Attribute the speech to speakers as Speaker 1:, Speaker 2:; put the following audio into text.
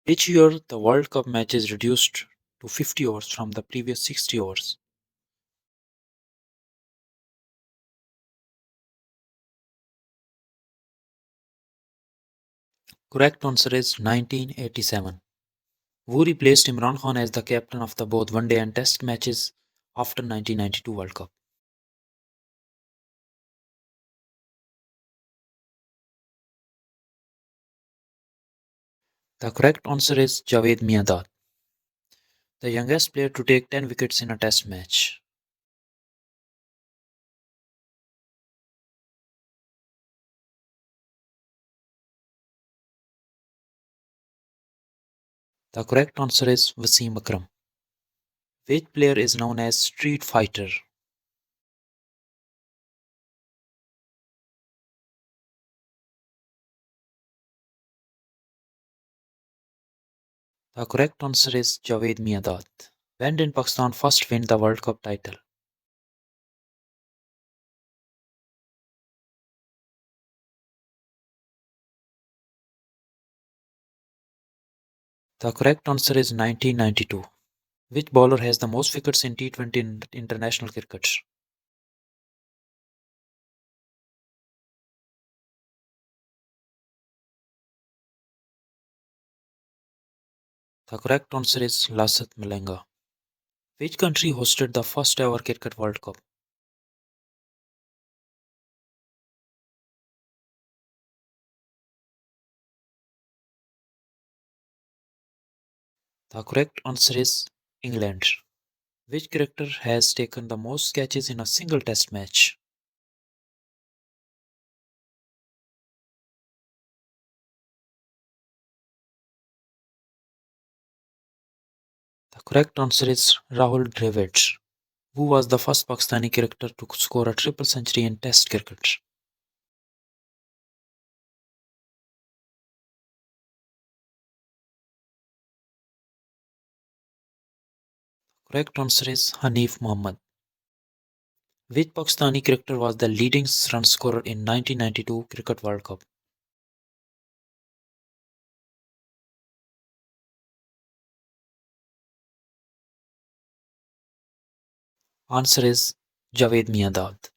Speaker 1: Each year, the World Cup matches reduced to 50 overs from the previous 60 overs. Correct answer is 1987. Who replaced Imran Khan as the captain of the both one-day and test matches after 1992 World Cup? The correct answer is Javed Miandad, the youngest player to take 10 wickets in a test match. The correct answer is Wasim Akram. Which player is known as Street Fighter? The correct answer is Javed Miandad. When did Pakistan first win the World Cup title? The correct answer is 1992. Which bowler has the most wickets in T20 international cricket? The correct answer is Lasat Malinga. Which country hosted the first ever Cricket World Cup? The correct answer is England. Which cricketer has taken the most catches in a single test match? The correct answer is Rahul Dravid. Who was the first Pakistani cricketer to score a triple century in test cricket? Correct answer is Hanif Mohammad. Which Pakistani cricketer was the leading run scorer in 1992 Cricket World Cup? Answer is Javed Miandad.